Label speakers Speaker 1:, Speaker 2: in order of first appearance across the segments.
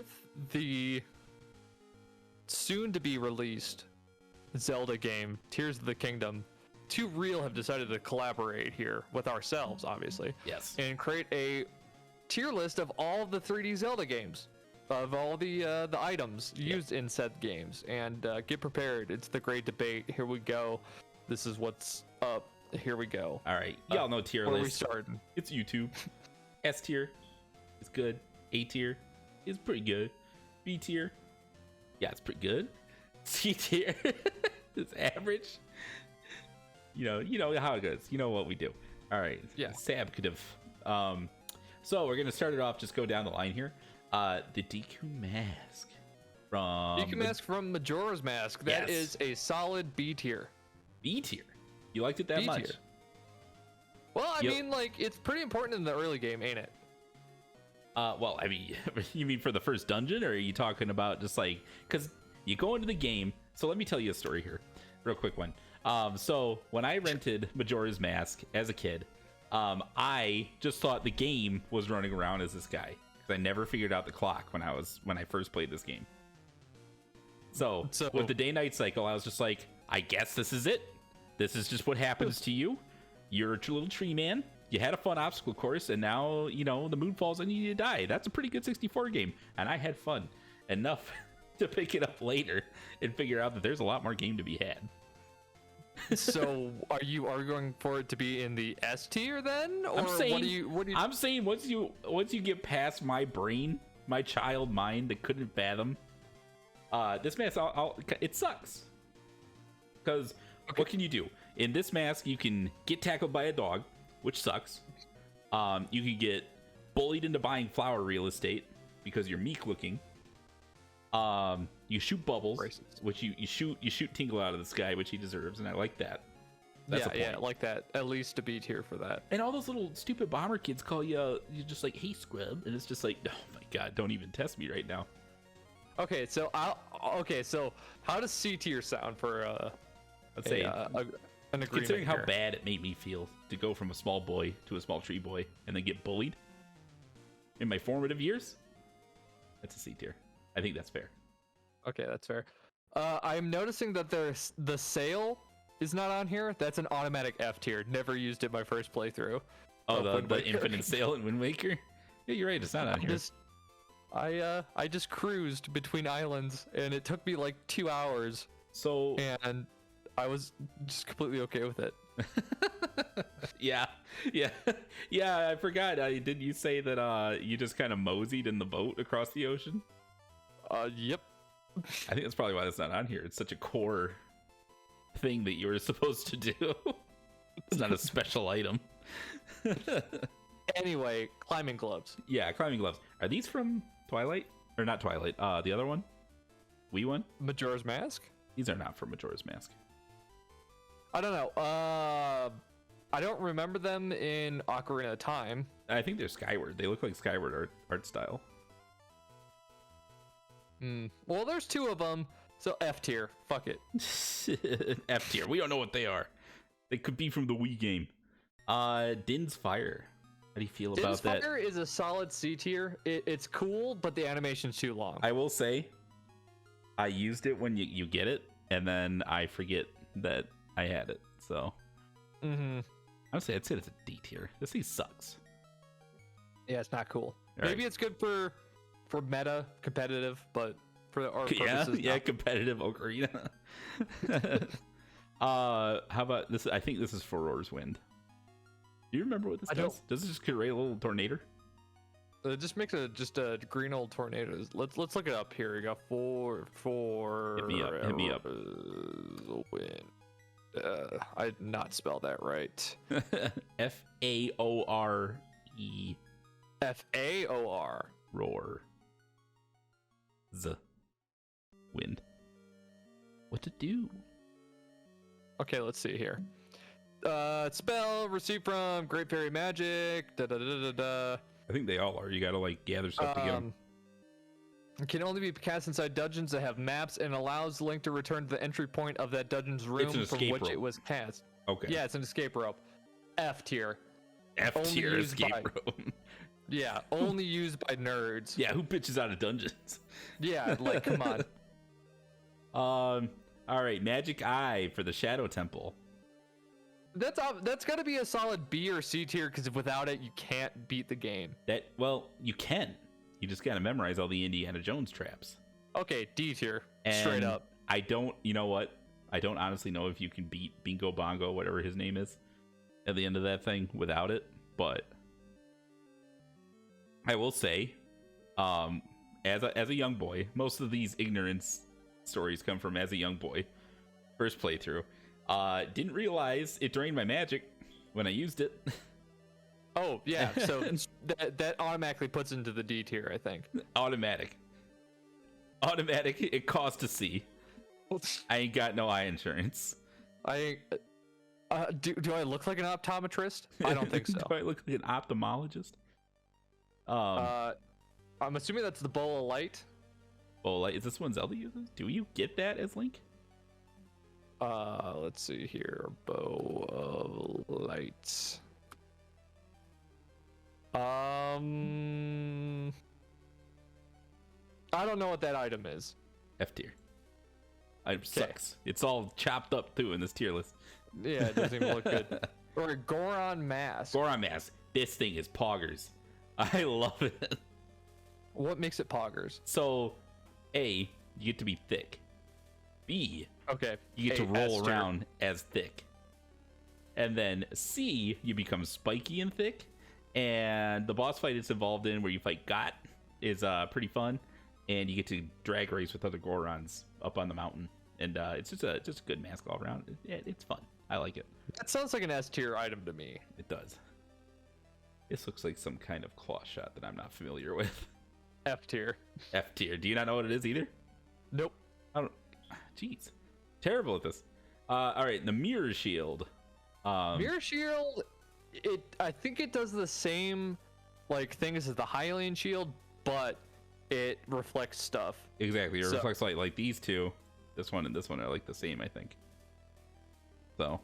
Speaker 1: with the soon to be released Zelda game, Tears of the Kingdom, 2 Real have decided to collaborate here with ourselves, obviously.
Speaker 2: Yes.
Speaker 1: And create a tier list of all the 3D Zelda games, of all the items used in said games. And get prepared. It's the great debate. Here we go. This is what's up. Here we go.
Speaker 2: All right. Y'all know tier
Speaker 1: Where
Speaker 2: list.
Speaker 1: we starting?
Speaker 2: It's YouTube. S tier is good. A tier is pretty good. B tier, yeah, it's pretty good. C tier is average. You know how it goes. You know what we do. All right.
Speaker 1: Yeah.
Speaker 2: Sabcative. So we're gonna start it off. Just go down the line here. The Deku Mask from
Speaker 1: Deku Mask from Majora's Mask. That
Speaker 2: Yes.
Speaker 1: is a solid B tier.
Speaker 2: B tier. You liked it that
Speaker 1: B
Speaker 2: much?
Speaker 1: tier. Well, I mean, like, it's pretty important in the early game, ain't it?
Speaker 2: Well, I mean, you mean for the first dungeon, or are you talking about just like, because you go into the game? So let me tell you a story here, real quick one. So when I rented Majora's Mask as a kid, I just thought the game was running around as this guy, because I never figured out the clock when I first played this game. So with the day-night cycle, I was just like, I guess this is it. This is just what happens to you. You're a little tree man. You had a fun obstacle course, and now, the moon falls and you die. That's a pretty good 64 game. And I had fun enough to pick it up later and figure out that there's a lot more game to be had.
Speaker 1: So are you arguing for it to be in the S tier then? Or
Speaker 2: I'm saying,
Speaker 1: what do you...
Speaker 2: I'm saying once you get past my brain, my child mind that couldn't fathom, this mask, it sucks. Because what can you do? In this mask, you can get tackled by a dog, which sucks. You can get bullied into buying flower real estate because you're meek looking. You shoot bubbles, which you shoot Tingle out of the sky, which he deserves, and I like that. That's
Speaker 1: yeah, I like that. At least a B tier for that.
Speaker 2: And all those little stupid bomber kids call you, you're just like, hey, scrub, and it's just like, oh my god, don't even test me right now.
Speaker 1: Okay, so how does C tier sound for
Speaker 2: Let's say
Speaker 1: an agreement?
Speaker 2: considering how
Speaker 1: here?
Speaker 2: bad it made me feel to go from a small boy to a small tree boy and then get bullied in my formative years, that's a C tier. I think that's fair.
Speaker 1: Okay, that's fair. I'm noticing that the sale is not on here. That's an automatic F tier. Never used it my first playthrough.
Speaker 2: Oh, the infinite sale in Wind Waker? Yeah, you're right. It's not on here.
Speaker 1: I just cruised between islands, and it took me like 2 hours.
Speaker 2: So
Speaker 1: and I was just completely okay with it.
Speaker 2: yeah. I forgot. Didn't you say that you just kind of moseyed in the boat across the ocean?
Speaker 1: Yep.
Speaker 2: I think that's probably why that's not on here. It's such a core thing that you were supposed to do. It's not a special item.
Speaker 1: Anyway, climbing gloves.
Speaker 2: Yeah, climbing gloves. Are these from Twilight? Or not Twilight? The other one? Wii one?
Speaker 1: Majora's Mask?
Speaker 2: These are not from Majora's Mask.
Speaker 1: I don't know. I don't remember them in Ocarina of Time.
Speaker 2: I think they're Skyward. They look like Skyward art style.
Speaker 1: Well, there's 2 of them, so F tier. Fuck it.
Speaker 2: F tier. We don't know what they are. They could be from the Wii game. Din's Fire. How do you feel about that?
Speaker 1: Din's Fire is a solid C tier. It's cool, but the animation's too long.
Speaker 2: I will say, I used it when you get it, and then I forget that I had it. So, I'd say it's a D tier. This thing sucks.
Speaker 1: Yeah, it's not cool.
Speaker 2: All
Speaker 1: Maybe it's good for meta competitive, but for our purposes,
Speaker 2: competitive Ocarina. How about this? I think this is for Roar's Wind. Do you remember what this does? Does it just create a little tornado?
Speaker 1: It just makes a green old tornado. Let's look it up. Here we go. For
Speaker 2: hit me up.
Speaker 1: Wind. I did not spell that right.
Speaker 2: Faore.
Speaker 1: Faor.
Speaker 2: Roar. Wind. What to do?
Speaker 1: Okay, let's see here. Spell received from Great Fairy Magic.
Speaker 2: I think they all are. You gotta like gather stuff together.
Speaker 1: It can only be cast inside dungeons that have maps and allows Link to return to the entry point of that dungeon's room from which it was cast.
Speaker 2: Okay.
Speaker 1: Yeah, it's an escape rope. F tier.
Speaker 2: F
Speaker 1: Only
Speaker 2: tier
Speaker 1: used
Speaker 2: escape rope.
Speaker 1: Yeah, only used by nerds.
Speaker 2: Yeah, who bitches out of dungeons?
Speaker 1: Yeah, like come on.
Speaker 2: All right, Magic Eye for the Shadow Temple.
Speaker 1: That's got to be a solid B or C tier because without it, you can't beat the game.
Speaker 2: Well, you can. You just gotta memorize all the Indiana Jones traps.
Speaker 1: Okay, D tier,
Speaker 2: And
Speaker 1: straight up.
Speaker 2: I don't. You know what? I don't honestly know if you can beat Bingo Bongo, whatever his name is, at the end of that thing without it. But I will say, as a young boy, most of these ignorance stories come from as a young boy. First playthrough, didn't realize it drained my magic when I used it.
Speaker 1: Oh yeah, so that automatically puts into the D tier, I think.
Speaker 2: Automatic. It cost a C. I ain't got no eye insurance.
Speaker 1: Do I look like an optometrist? I don't think so.
Speaker 2: Do I look like an ophthalmologist?
Speaker 1: I'm assuming that's the bowl of light.
Speaker 2: Oh, like, is this one Zelda uses? Do you get that as Link?
Speaker 1: Let's see here. Bow of light. I don't know what that item is.
Speaker 2: F tier. Item sucks. It's all chopped up too in this tier list.
Speaker 1: Yeah, it doesn't even look good. Or a Goron mask.
Speaker 2: Goron mask. This thing is poggers. I love it.
Speaker 1: What makes it poggers?
Speaker 2: So, A, you get to be thick. B,
Speaker 1: okay,
Speaker 2: you get to roll around as thick. And then C, you become spiky and thick. And the boss fight it's involved in, where you fight Got, is pretty fun. And you get to drag race with other Gorons up on the mountain. And it's just a good mask all around. It's fun. I like it.
Speaker 1: That sounds like an S tier item to me.
Speaker 2: It does. This looks like some kind of claw shot that I'm not familiar with.
Speaker 1: F tier.
Speaker 2: F tier. Do you not know what it is either?
Speaker 1: Nope.
Speaker 2: I don't. Jeez. Terrible at this. All right, the mirror shield.
Speaker 1: Mirror shield. I think it does the same like thing as the Hylian shield, but it reflects stuff.
Speaker 2: Exactly. It reflects light. Like these two, this one and this one are like the same, I think. So,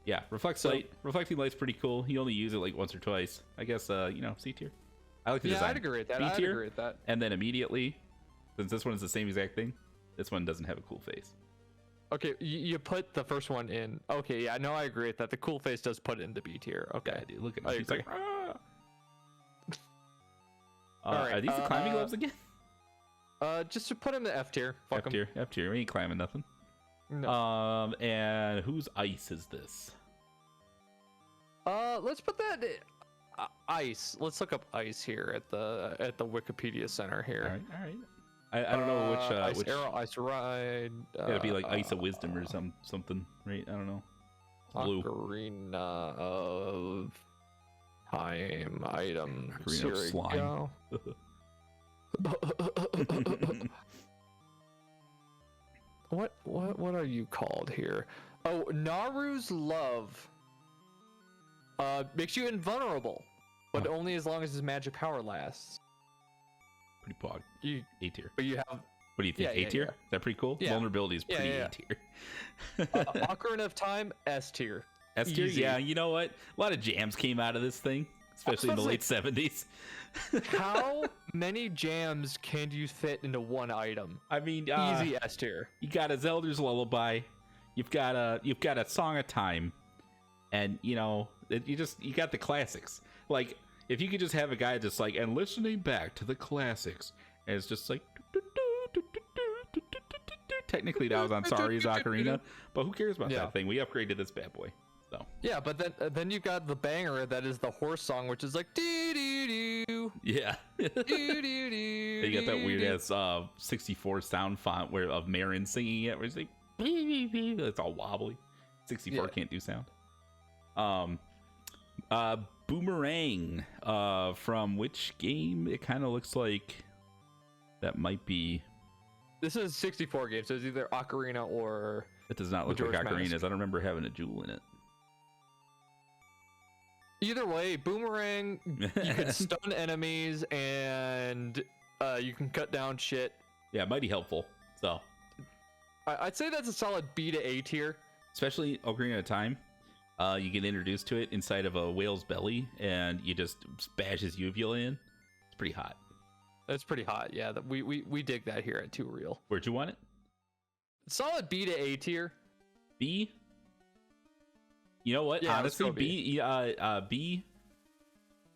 Speaker 2: yeah, reflects light. Reflecting light's pretty cool. You only use it like once or twice. I guess C tier. I like the design.
Speaker 1: I'd agree with that.
Speaker 2: B tier,
Speaker 1: I'd agree with that.
Speaker 2: And then immediately, since this one is the same exact thing, this one doesn't have a cool face.
Speaker 1: Okay, you put the first one in. Okay, yeah, no, I agree with that. The cool face does put it into B tier. Okay,
Speaker 2: yeah, dude, look at
Speaker 1: him.
Speaker 2: He's like, ah.
Speaker 1: Right,
Speaker 2: are these the climbing gloves again?
Speaker 1: Just to put him in F tier. Fuck him.
Speaker 2: F tier. We ain't climbing nothing.
Speaker 1: No.
Speaker 2: And whose ice is this?
Speaker 1: Let's put that ice. Let's look up ice here at the Wikipedia Center here.
Speaker 2: All right. I don't know
Speaker 1: ice
Speaker 2: which
Speaker 1: arrow, ice ride.
Speaker 2: Gotta be like Ice of Wisdom or something, right? I don't know. Blue.
Speaker 1: Ocarina of Time items.
Speaker 2: Ocarina of Slime.
Speaker 1: What are you called here? Oh, Naru's love. Makes you invulnerable, but only as long as his magic power lasts.
Speaker 2: Pretty pog. A tier.
Speaker 1: But you have.
Speaker 2: What do you think? A tier? Is that pretty cool?
Speaker 1: Yeah.
Speaker 2: Vulnerability is pretty A tier.
Speaker 1: Ocarina of Time, S tier.
Speaker 2: S tier? Yeah, you know what? A lot of jams came out of this thing, especially in the late 70s.
Speaker 1: How many jams can you fit into one item?
Speaker 2: I mean,
Speaker 1: easy S tier.
Speaker 2: You got a Zelda's Lullaby, you've got a Song of Time, and you got the classics. Like, if you could just have a guy just like, and listening back to the classics, and it's just like, technically that was on Sari's Ocarina, but who cares about that thing? We upgraded this bad boy. So
Speaker 1: yeah, but then you got the banger that is the horse song, which is like doo doo doo.
Speaker 2: Yeah.
Speaker 1: Doo doo doo.
Speaker 2: You got that weird ass 64 sound font of Marin singing it, where it's like it's all wobbly. 64 can't do sound. Boomerang. From which game? It kind of looks like that might be.
Speaker 1: This is a 64 game, so it's either Ocarina or.
Speaker 2: It does not look like Ocarina's. I don't remember having a jewel in it.
Speaker 1: Either way, Boomerang, you can stun enemies and you can cut down shit.
Speaker 2: Yeah, mighty helpful. So
Speaker 1: I'd say that's a solid B to A tier.
Speaker 2: Especially Ocarina of Time. You get introduced to it inside of a whale's belly, and you just bash his uvula in. It's pretty hot.
Speaker 1: That's pretty hot. Yeah, we dig that here at Too Real.
Speaker 2: Where'd you want it?
Speaker 1: Solid B to A tier.
Speaker 2: B. You know what?
Speaker 1: Yeah,
Speaker 2: honestly, B. B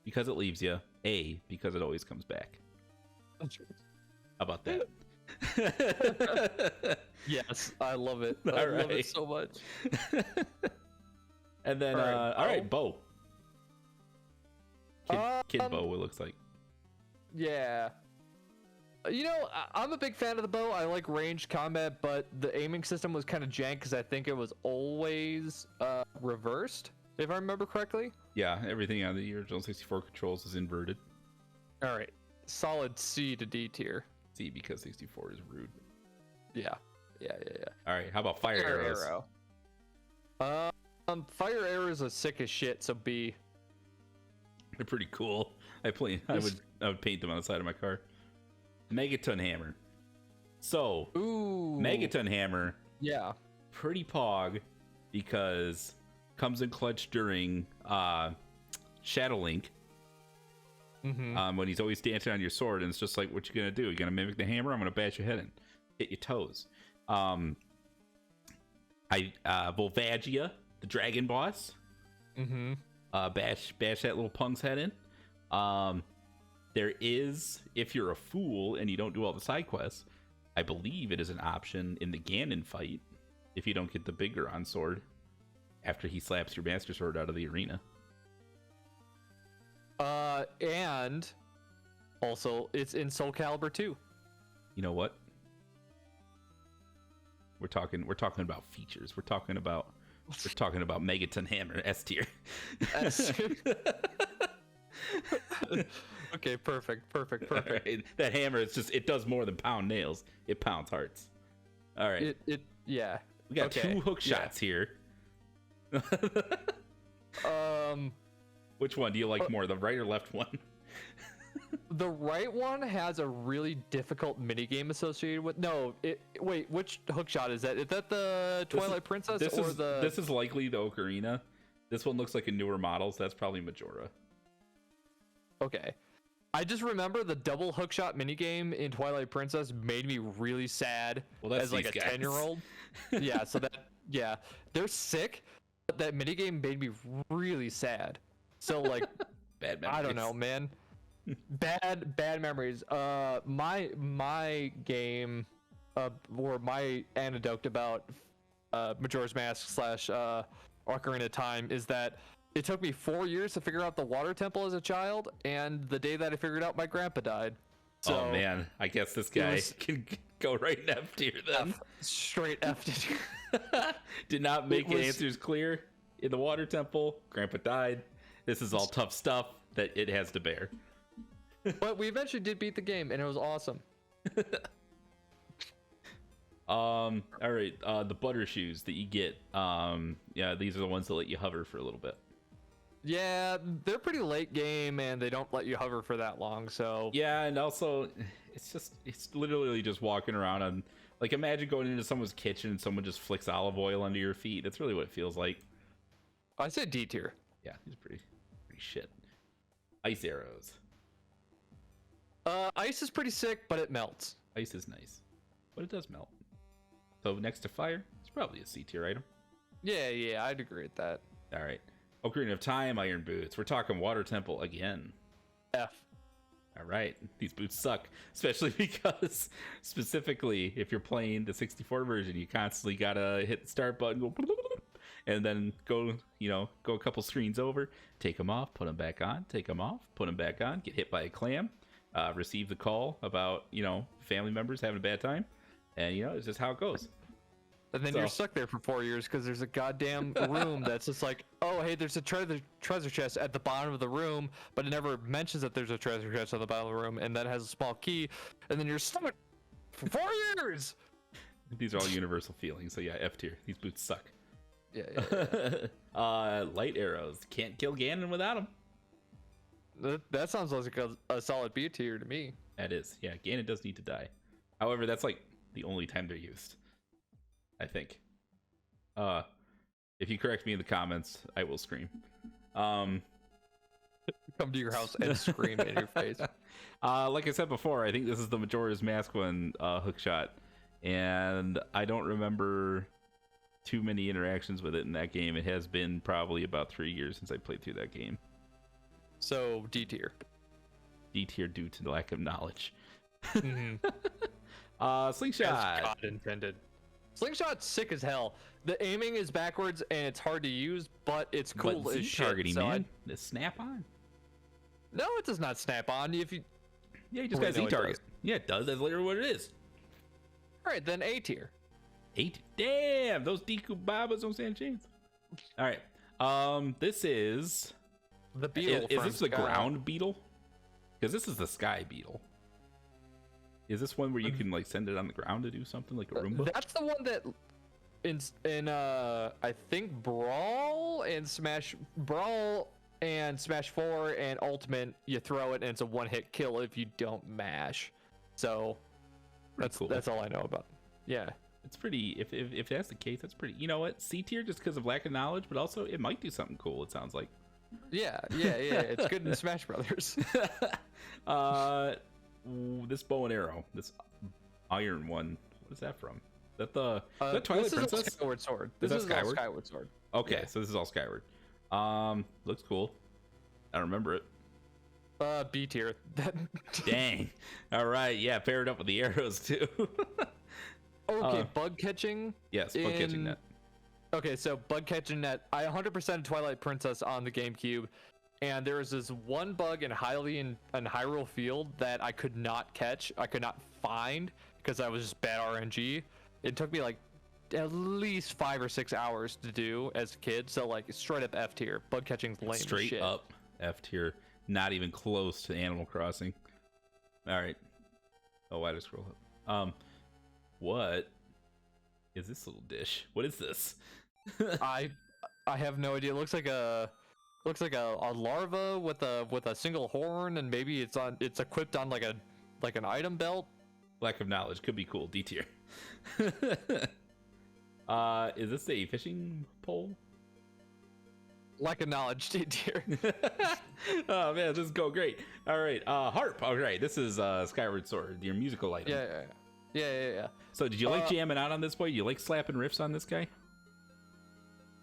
Speaker 2: because it leaves you. A because it always comes back. How about that?
Speaker 1: Yes, I love it.
Speaker 2: All
Speaker 1: I
Speaker 2: right.
Speaker 1: love it so much.
Speaker 2: And then, all right, Bo. Kid Bo, it looks like.
Speaker 1: Yeah. You know, I'm a big fan of the bow. I like ranged combat, but the aiming system was kind of jank because I think it was always reversed, if I remember correctly.
Speaker 2: Yeah, everything on the original 64 controls is inverted.
Speaker 1: All right, solid C to D tier.
Speaker 2: C because 64 is rude.
Speaker 1: Yeah.
Speaker 2: All right, how about fire arrows?
Speaker 1: Arrow. Fire arrows are sick as shit, so B.
Speaker 2: They're pretty cool. I would paint them on the side of my car. Megaton hammer. So,
Speaker 1: ooh,
Speaker 2: Megaton hammer.
Speaker 1: Yeah.
Speaker 2: Pretty pog because comes in clutch during Shadow Link.
Speaker 1: Mm-hmm.
Speaker 2: When he's always dancing on your sword, and it's just like, what you gonna do? You gonna mimic the hammer? I'm gonna bash your head in, hit your toes. Volvagia, the dragon boss.
Speaker 1: Mm-hmm.
Speaker 2: Bash that little punk's head in. There is, if you're a fool and you don't do all the side quests, I believe it is an option in the Ganon fight if you don't get the big Goron sword after he slaps your master sword out of the arena.
Speaker 1: And also it's in Soul Calibur 2.
Speaker 2: You know what? We're talking about features. We're talking about Megaton Hammer S tier.
Speaker 1: Okay, perfect.
Speaker 2: Right. That hammer is just, it does more than pound nails. It pounds hearts. All right.
Speaker 1: Yeah.
Speaker 2: We got two hook shots here. Which one do you like more, the right or left one?
Speaker 1: The right one has a really difficult minigame associated with. Wait, which hookshot is that? Is that the Twilight Princess or the?
Speaker 2: This is likely the Ocarina. This one looks like a newer model, so that's probably Majora.
Speaker 1: Okay. I just remember the double hookshot minigame in Twilight Princess made me really sad as like a 10-year-old. Yeah, they're sick, but that minigame made me really sad. So like,
Speaker 2: bad memories.
Speaker 1: I don't know, man. Bad memories. My game, or my anecdote about Majora's Mask / Ocarina of Time is that it took me 4 years to figure out the water temple as a child, and the day that I figured out, my grandpa died. So
Speaker 2: oh man, I guess this guy can go right in F tier then.
Speaker 1: Straight F tier.
Speaker 2: Did not make answers clear in the water temple. Grandpa died. This is all tough stuff that it has to bear.
Speaker 1: But we eventually did beat the game, and it was awesome.
Speaker 2: All right, the butter shoes that you get. Yeah, these are the ones that let you hover for a little bit.
Speaker 1: Yeah, they're pretty late game, and they don't let you hover for that long. So
Speaker 2: yeah, and also it's literally just walking around on, like, imagine going into someone's kitchen and someone just flicks olive oil under your feet. That's really what it feels like.
Speaker 1: I said D tier.
Speaker 2: Yeah, he's pretty shit. Ice arrows.
Speaker 1: Ice is pretty sick, but it melts.
Speaker 2: Ice is nice, but it does melt. So next to fire, it's probably a C tier item.
Speaker 1: Yeah, I'd agree with that.
Speaker 2: All right. Ocarina of Time, Iron Boots. We're talking Water Temple again.
Speaker 1: F.
Speaker 2: All right. These boots suck, especially because, specifically, if you're playing the 64 version, you constantly gotta hit the start button, go, and then go a couple screens over, take them off, put them back on, take them off, put them back on, get hit by a clam, receive the call about, family members having a bad time, and, it's just how it goes.
Speaker 1: And then you're stuck there for 4 years because there's a goddamn room that's just like, oh, hey, there's a treasure chest at the bottom of the room, but it never mentions that there's a treasure chest at the bottom of the room, and that has a small key, and then you're stuck for 4 years.
Speaker 2: These are all universal feelings, so yeah, F tier. These boots suck.
Speaker 1: Yeah.
Speaker 2: Light arrows. Can't kill Ganon without them.
Speaker 1: That sounds like a solid B tier to me.
Speaker 2: That is. Yeah, Ganon does need to die. However, that's like the only time they're used, I think. If you correct me in the comments, I will scream.
Speaker 1: Come to your house and scream in your face.
Speaker 2: Like I said before, I think this is the Majora's Mask one, hookshot, and I don't remember too many interactions with it in that game. It has been probably about 3 years since I played through that game.
Speaker 1: So D tier.
Speaker 2: D tier due to the lack of knowledge.
Speaker 1: Mm-hmm.
Speaker 2: Slingshot.
Speaker 1: As God intended. Slingshot's sick as hell. The aiming is backwards and it's hard to use, but it's cool
Speaker 2: But
Speaker 1: as shit.
Speaker 2: targeting,
Speaker 1: So
Speaker 2: man. The snap on.
Speaker 1: No, it does not snap on. If you
Speaker 2: Yeah, you just
Speaker 1: Wait,
Speaker 2: got Z
Speaker 1: no, it
Speaker 2: target.
Speaker 1: does.
Speaker 2: Yeah, it does. That's literally what it is.
Speaker 1: all right, then A tier.
Speaker 2: 8. Damn, those Deku Babas don't stand a chance. All right. This is
Speaker 1: The beetle.
Speaker 2: is
Speaker 1: from
Speaker 2: this the
Speaker 1: Sky.
Speaker 2: ground beetle? Because this is the sky beetle. Is this one where you can like send it on the ground to do something like a Roomba?
Speaker 1: That's the one that in I think Brawl and Smash 4 and Ultimate, you throw it and it's a one-hit kill if you don't mash. So that's
Speaker 2: cool.
Speaker 1: that's all I know about. Yeah.
Speaker 2: It's pretty. If that's the case, that's pretty. You know what? C tier just because of lack of knowledge, but also it might do something cool. It sounds like.
Speaker 1: Yeah. It's good in Smash Brothers.
Speaker 2: This bow and arrow, this iron one. What is that from? Is that the is that Twilight
Speaker 1: this
Speaker 2: Princess?
Speaker 1: is a Skyward Sword.
Speaker 2: Is
Speaker 1: This
Speaker 2: that
Speaker 1: is all
Speaker 2: Skyward?
Speaker 1: Skyward Sword.
Speaker 2: Okay,
Speaker 1: Yeah.
Speaker 2: so this is all Skyward. Looks cool. I don't remember it.
Speaker 1: B tier.
Speaker 2: Dang. All right, yeah, paired up with the arrows too.
Speaker 1: Okay, bug catching.
Speaker 2: Yes, bug catching
Speaker 1: in-
Speaker 2: net.
Speaker 1: Okay, so bug catching net. I 100% Twilight Princess on the GameCube, and there was this one bug in Hyrule Field that I could not catch. I could not find because I was just bad RNG. It took me like at least 5 or 6 hours to do as a kid. So like straight up F tier. Bug catching's lame as
Speaker 2: Straight
Speaker 1: shit.
Speaker 2: up F tier. Not even close to Animal Crossing. All right. Oh, why did I scroll up? What is this little dish? What is this?
Speaker 1: I have no idea. It looks like a larva with a single horn, and maybe it's equipped on like an item belt.
Speaker 2: Lack of knowledge could be cool. D tier. Is this a fishing pole?
Speaker 1: Lack of knowledge, D tier.
Speaker 2: Oh man, this is going great. All right, harp. All right, this is Skyward Sword, your musical item.
Speaker 1: Yeah.
Speaker 2: So did you like jamming out on this boy? You like slapping riffs on this guy?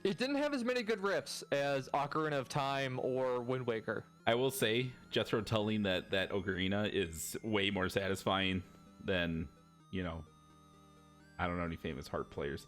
Speaker 1: It didn't have as many good riffs as Ocarina of Time or Wind Waker.
Speaker 2: I will say, Jethro telling that Ocarina is way more satisfying than, I don't know any famous harp players.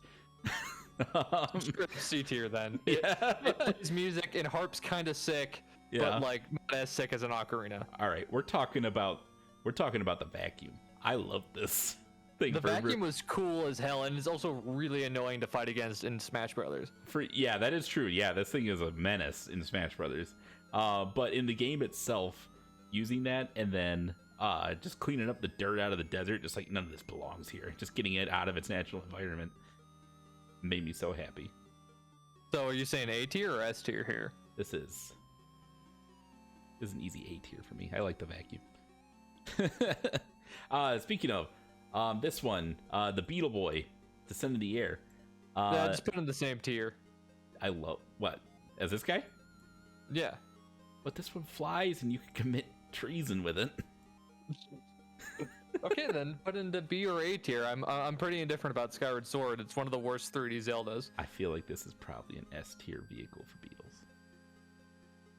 Speaker 1: C tier then.
Speaker 2: Yeah.
Speaker 1: It plays music and harp's kind of sick,
Speaker 2: Yeah.
Speaker 1: but like not as sick as an Ocarina.
Speaker 2: All right, we're talking about the vacuum. I love this thing.
Speaker 1: The vacuum was cool as hell, and it's also really annoying to fight against in Smash Brothers.
Speaker 2: Yeah, that is true. Yeah, this thing is a menace in Smash Brothers. But in the game itself, using that and then just cleaning up the dirt out of the desert, just like none of this belongs here. Just getting it out of its natural environment made me so happy.
Speaker 1: So are you saying A tier or S tier here?
Speaker 2: This is an easy A tier for me. I like the vacuum. Speaking of this one, the Beetle Boy, Descend in the Air.
Speaker 1: Yeah, just put in the same tier.
Speaker 2: I love what? As this guy?
Speaker 1: Yeah.
Speaker 2: But this one flies and you can commit treason with it.
Speaker 1: Okay, then put into B or A tier. I'm pretty indifferent about Skyward Sword. It's one of the worst 3D Zeldas.
Speaker 2: I feel like this is probably an S tier vehicle for Beetles.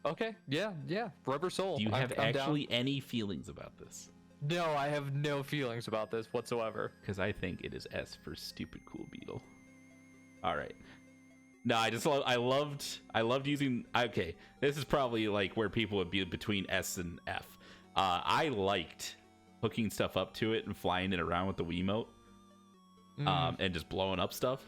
Speaker 1: Okay, yeah. Rubber Soul.
Speaker 2: Do you have
Speaker 1: I'm
Speaker 2: actually
Speaker 1: down.
Speaker 2: any feelings about this?
Speaker 1: No, I have no feelings about this whatsoever.
Speaker 2: Because I think it is S for stupid cool Beetle. All right. No, I loved using. Okay, this is probably like where people would be between S and F. I liked hooking stuff up to it and flying it around with the Wiimote, and just blowing up stuff.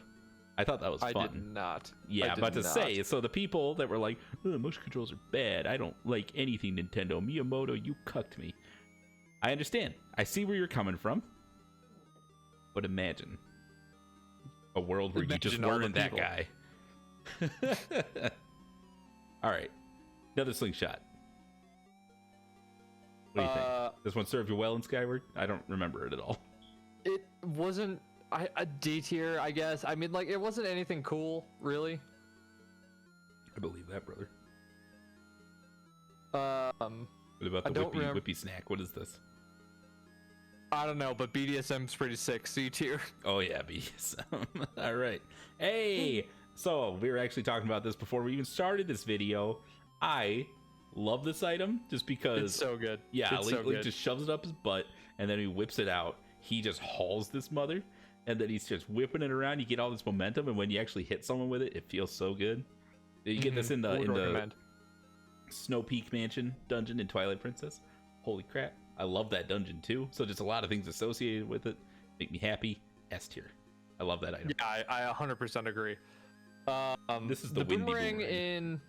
Speaker 2: I thought that was fun.
Speaker 1: I did not.
Speaker 2: Yeah,
Speaker 1: I did
Speaker 2: but to
Speaker 1: not.
Speaker 2: say, so the people that were like, motion controls are bad, I don't like anything Nintendo. Miyamoto, you cucked me. I understand. I see where you're coming from. But imagine a world where you just
Speaker 1: Imagine all the
Speaker 2: weren't that
Speaker 1: people.
Speaker 2: guy. All right. Another slingshot. What do you think? This one served you well in Skyward? I don't remember it at all.
Speaker 1: It wasn't a D tier, I guess. I mean, like, it wasn't anything cool, really.
Speaker 2: I believe that, brother.
Speaker 1: Um,
Speaker 2: What about the whippy snack? What is this?
Speaker 1: I don't know, but BDSM's pretty sick. C tier.
Speaker 2: Oh yeah, BDSM. All right. Hey, so we were actually talking about this before we even started this video. I love this item just because
Speaker 1: It's so good.
Speaker 2: Yeah,
Speaker 1: it's
Speaker 2: Link just shoves it up his butt and then he whips it out. He just hauls this mother, and then he's just whipping it around. You get all this momentum, and when you actually hit someone with it, it feels so good. You get this in the Snow Peak Mansion dungeon in Twilight Princess. Holy crap. I love that dungeon too. So just a lot of things associated with it make me happy. S tier. I love that item.
Speaker 1: Yeah, I 100% agree.
Speaker 2: This is the
Speaker 1: boomerang in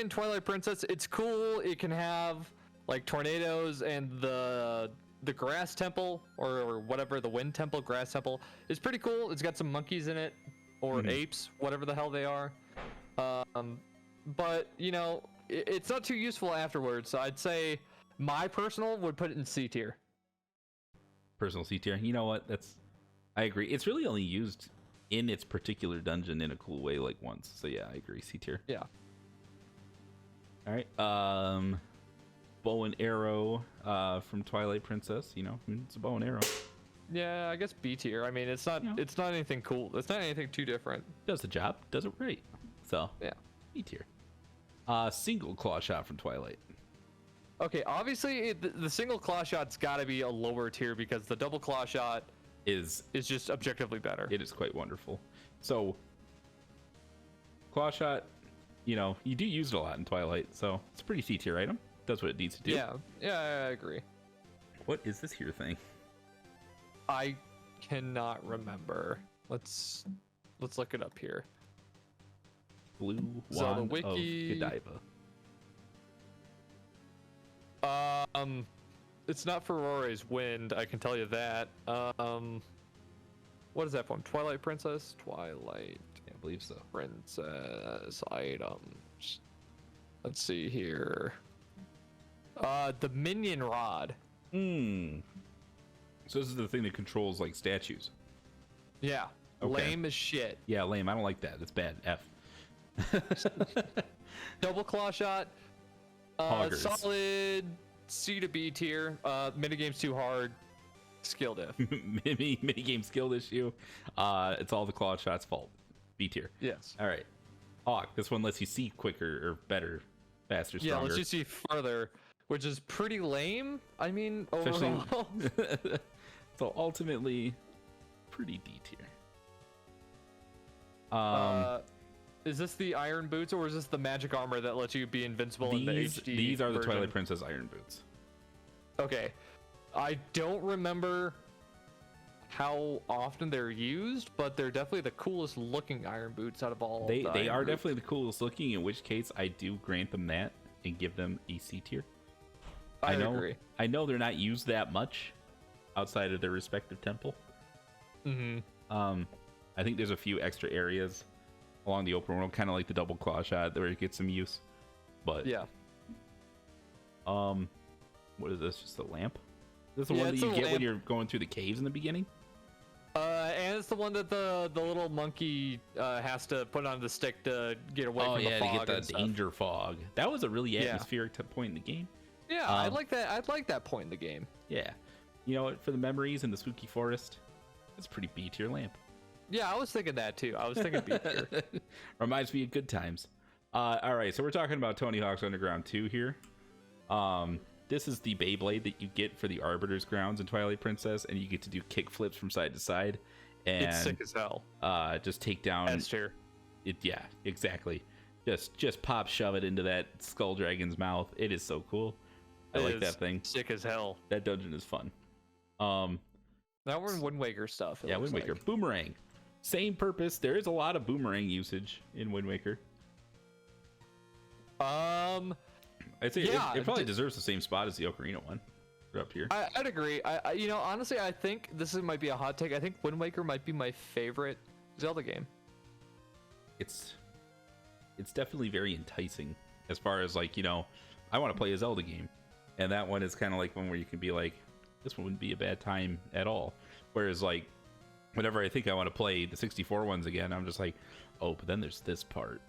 Speaker 1: Twilight Princess. It's cool. It can have like tornadoes, and the grass temple or whatever, the wind temple, grass temple is pretty cool. It's got some monkeys in it, or apes, whatever the hell they are. But you know, it's not too useful afterwards. So I'd say my personal would put it in C tier.
Speaker 2: Personal C tier. You know what? I agree. It's really only used in its particular dungeon in a cool way, like once. So yeah, I agree. C tier.
Speaker 1: Yeah.
Speaker 2: All right. Bow and arrow from Twilight Princess. You know, it's a bow and arrow.
Speaker 1: Yeah, I guess B tier. I mean, it's not anything cool. It's not anything too different.
Speaker 2: Does the job. Does it right. So
Speaker 1: yeah,
Speaker 2: B tier. Single claw shot from Twilight.
Speaker 1: Okay, obviously the single claw shot's got to be a lower tier because the double claw shot is just objectively better.
Speaker 2: It is quite wonderful. So claw shot, you know, you do use it a lot in Twilight, so it's a pretty C tier item. Does what it needs to do.
Speaker 1: Yeah, I agree.
Speaker 2: What is this here thing?
Speaker 1: I cannot remember. Let's look it up here.
Speaker 2: Blue
Speaker 1: Zelda
Speaker 2: wand
Speaker 1: Wiki.
Speaker 2: of Godiva.
Speaker 1: It's not Ferore's wind, I can tell you that. What is that from? Twilight Princess? Twilight.
Speaker 2: Yeah, I believe so.
Speaker 1: Princess items. Let's see here. The minion rod.
Speaker 2: So this is the thing that controls like statues.
Speaker 1: Yeah.
Speaker 2: Okay.
Speaker 1: Lame as shit.
Speaker 2: Yeah, lame. I don't like that. It's bad. F.
Speaker 1: Double claw shot.
Speaker 2: Hoggers.
Speaker 1: Solid C to B tier. Minigame's too hard. Skill diff.
Speaker 2: Minigame skill issue. It's all the claw shot's fault. B tier.
Speaker 1: Yes.
Speaker 2: All right. Hawk. This one lets you see quicker or better, faster, stronger.
Speaker 1: Yeah, lets you see further, which is pretty lame. I mean, overall.
Speaker 2: So ultimately, pretty D tier.
Speaker 1: Is this the iron boots, or is this the magic armor that lets you be invincible in the HD
Speaker 2: These are the
Speaker 1: version?
Speaker 2: Twilight Princess iron boots.
Speaker 1: Okay. I don't remember how often they're used, but they're definitely the coolest looking iron boots out of all.
Speaker 2: They are definitely the coolest looking, in which case I do grant them that and give them a C tier.
Speaker 1: I agree.
Speaker 2: I know they're not used that much outside of their respective temple. I think there's a few extra areas along the open world, kind of like the double claw shot, where it gets some use. But
Speaker 1: yeah.
Speaker 2: What is this? Just a lamp? Is this the one that you get when you're going through the caves in the beginning?
Speaker 1: And it's the one that the little monkey has to put on the stick to get away from the fog.
Speaker 2: to get the danger fog. That was a really atmospheric point in the game.
Speaker 1: Yeah, I like that. I'd like that point in the game.
Speaker 2: Yeah, you know what? For the memories in the spooky forest, it's a pretty B tier lamp.
Speaker 1: Yeah, I was thinking that too. I was thinking B tier.
Speaker 2: Reminds me of good times. All right, so we're talking about Tony Hawk's Underground 2 here. This is the Beyblade that you get for the Arbiter's Grounds in Twilight Princess, and you get to do kick flips from side to side. And
Speaker 1: it's sick as hell.
Speaker 2: Just take down.
Speaker 1: S tier.
Speaker 2: Yeah, exactly. Just pop shove it into that Skull Dragon's mouth. It is so cool. I like that thing.
Speaker 1: Sick as hell.
Speaker 2: That dungeon is fun.
Speaker 1: Now we're in Wind Waker stuff.
Speaker 2: Yeah, Wind Waker. Boomerang. Same purpose. There is a lot of boomerang usage in Wind Waker. I'd say it probably deserves the same spot as the Ocarina one. Up here.
Speaker 1: I'd agree. I you know, honestly, I think this might be a hot take. I think Wind Waker might be my favorite Zelda game.
Speaker 2: It's definitely very enticing as far as like, you know, I want to play a Zelda game. And that one is kind of like one where you can be like, this one wouldn't be a bad time at all. Whereas like, whenever I think I want to play the 64 ones again, I'm just like, oh, but then there's this part.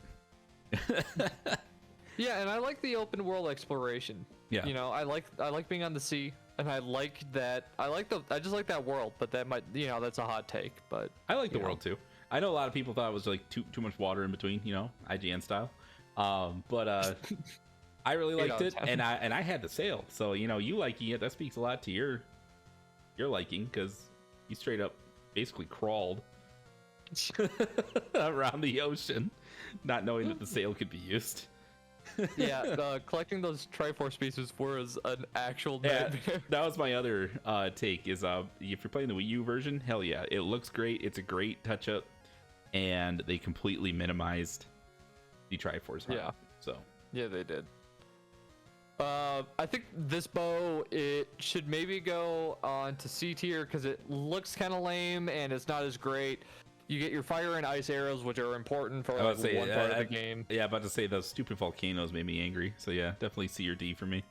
Speaker 1: Yeah, and I like the open world exploration.
Speaker 2: Yeah.
Speaker 1: You know, I like being on the sea, and I just like that world. But that might, that's a hot take. But
Speaker 2: I like the world too. I know a lot of people thought it was like too much water in between, IGN style. But I really liked it, and I had the sail. So you liking it, that speaks a lot to your liking, because you straight up basically crawled around the ocean, not knowing that the sail could be used.
Speaker 1: Yeah, collecting those Triforce pieces was an actual nightmare.
Speaker 2: That was my other take. Is if you're playing the Wii U version, hell yeah, it looks great. It's a great touch up, and they completely minimized the Triforce hunt.
Speaker 1: Yeah.
Speaker 2: So
Speaker 1: yeah, they did. I think this bow, it should maybe go on to C tier because it looks kind of lame and it's not as great. You get your fire and ice arrows, which are important for one part of the game.
Speaker 2: Yeah, about to say those stupid volcanoes made me angry. So yeah, definitely C or D for me.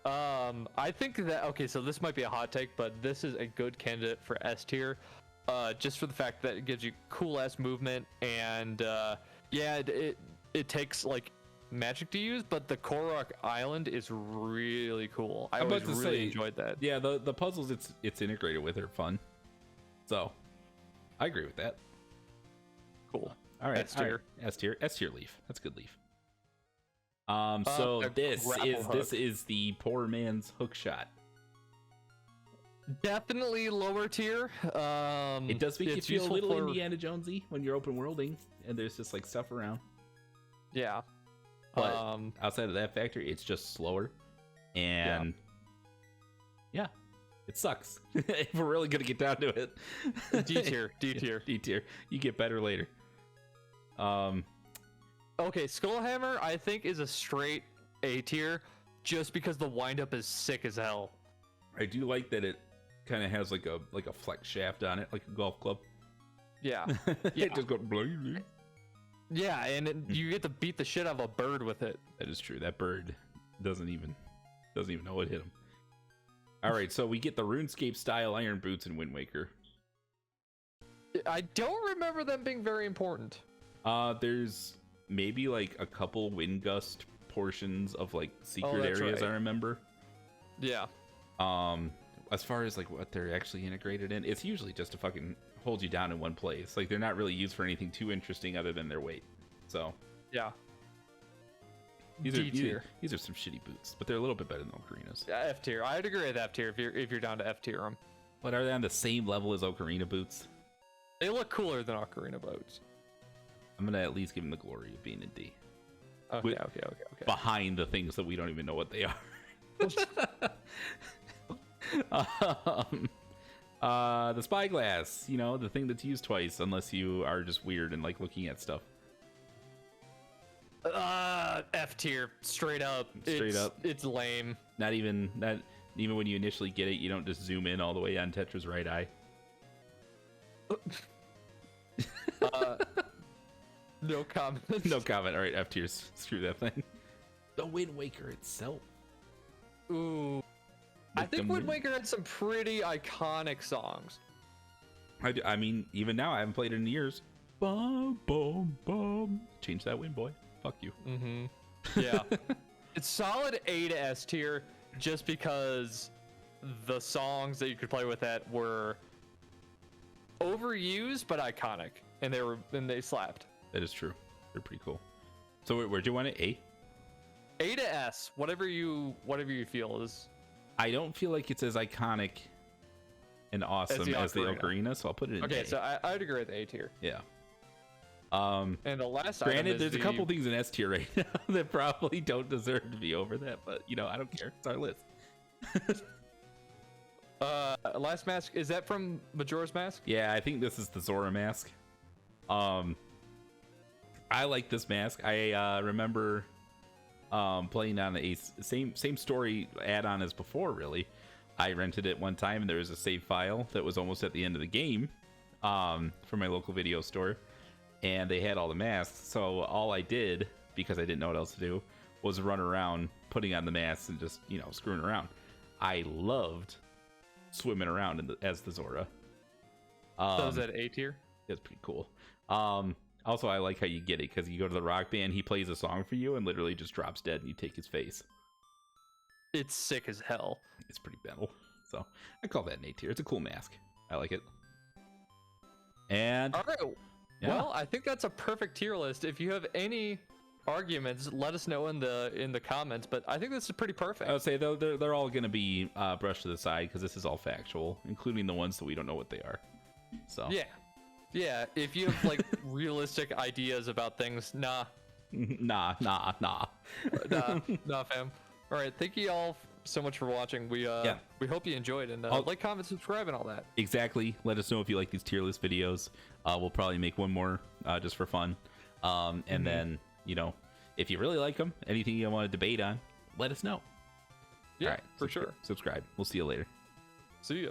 Speaker 1: I think that, okay, so this might be a hot take, but this is a good candidate for S tier, just for the fact that it gives you cool ass movement, and yeah, it takes like magic to use, but the Korok Island is really cool. I really enjoyed that.
Speaker 2: Yeah, the puzzles it's integrated with are fun. So I agree with that.
Speaker 1: Cool.
Speaker 2: All right,
Speaker 1: S tier.
Speaker 2: S tier leaf. That's a good leaf. So this is the poor man's hook shot.
Speaker 1: Definitely lower tier.
Speaker 2: It does make you feel a little Indiana Jonesy when you're open worlding and there's just like stuff around.
Speaker 1: Yeah.
Speaker 2: But outside of that factor, it's just slower, and yeah, it sucks. If we're really gonna get down to it,
Speaker 1: D tier.
Speaker 2: You get better later.
Speaker 1: Okay, Skullhammer I think is a straight A tier, just because the windup is sick as hell.
Speaker 2: I do like that it kind of has like a flex shaft on it, like a golf club.
Speaker 1: Yeah.
Speaker 2: It just goes. Blah.
Speaker 1: Yeah, and you get to beat the shit out of a bird with it.
Speaker 2: That is true. That bird doesn't even know what hit him. All right, so we get the RuneScape style iron boots in Wind Waker.
Speaker 1: I don't remember them being very important.
Speaker 2: There's maybe like a couple wind gust portions of like secret areas, right. I remember.
Speaker 1: Yeah.
Speaker 2: As far as like what they're actually integrated in, it's usually just to fucking hold you down in one place. Like they're not really used for anything too interesting other than their weight. So
Speaker 1: yeah,
Speaker 2: these are some shitty boots, but they're a little bit better than Ocarina's.
Speaker 1: F tier. I'd agree with F tier if you're down to F tier them.
Speaker 2: But are they on the same level as Ocarina boots?
Speaker 1: They look cooler than Ocarina boots.
Speaker 2: I'm gonna at least give them the glory of being in D.
Speaker 1: Okay.
Speaker 2: Behind the things that we don't even know what they are. The spyglass, the thing that's used twice, unless you are just weird and like looking at stuff.
Speaker 1: F tier, straight up. It's lame. Not
Speaker 2: even when you initially get it, you don't just zoom in all the way on Tetra's right eye.
Speaker 1: No comment.
Speaker 2: No comment. All right, F tier. Screw that thing. The Wind Waker itself.
Speaker 1: Ooh. I think Wind Waker had some pretty iconic songs.
Speaker 2: I mean, even now, I haven't played it in years. Bum, bum, bum. Change that wind, boy. Fuck you.
Speaker 1: Mm-hmm. Yeah. It's solid A to S tier, just because the songs that you could play with that were overused but iconic, and they slapped.
Speaker 2: That is true. They're pretty cool. So where'd you want it? A?
Speaker 1: A to S. Whatever you feel is.
Speaker 2: I don't feel like it's as iconic and awesome as the Ocarina, so I'll put it in
Speaker 1: Okay,
Speaker 2: A.
Speaker 1: so I'd agree with A tier.
Speaker 2: Yeah.
Speaker 1: And the last
Speaker 2: granted, there's a couple things in S tier right now that probably don't deserve to be over that, but I don't care. It's our list.
Speaker 1: Last mask, is that from Majora's Mask?
Speaker 2: Yeah, I think this is the Zora mask. I like this mask. I remember playing on a same story add-on as before. Really, I rented it one time, and there was a save file that was almost at the end of the game from my local video store, and they had all the masks. So all I did, because I didn't know what else to do, was run around putting on the masks and just screwing around. I loved swimming around as the Zora.
Speaker 1: So is that A tier?
Speaker 2: It's pretty cool. Also, I like how you get it because you go to the rock band, he plays a song for you, and literally just drops dead, and you take his face.
Speaker 1: It's sick as hell.
Speaker 2: It's pretty metal. So I call that an A tier. It's a cool mask. I like it. And
Speaker 1: All right.
Speaker 2: yeah.
Speaker 1: Well, I think that's a perfect tier list. If you have any arguments, let us know in the comments. But I think this is pretty perfect.
Speaker 2: I would say though they're all gonna be brushed to the side because this is all factual, including the ones that we don't know what they are. So
Speaker 1: yeah. If you have like realistic ideas about things, nah,
Speaker 2: nah,
Speaker 1: fam. All right, thank you all so much for watching. We hope you enjoyed, and like, comment, subscribe, and all that.
Speaker 2: Exactly. Let us know if you like these tier list videos. We'll probably make one more just for fun. And then, if you really like them, anything you want to debate on, let us know.
Speaker 1: Yeah,
Speaker 2: all right,
Speaker 1: for sure.
Speaker 2: Subscribe. We'll see you later.
Speaker 1: See ya.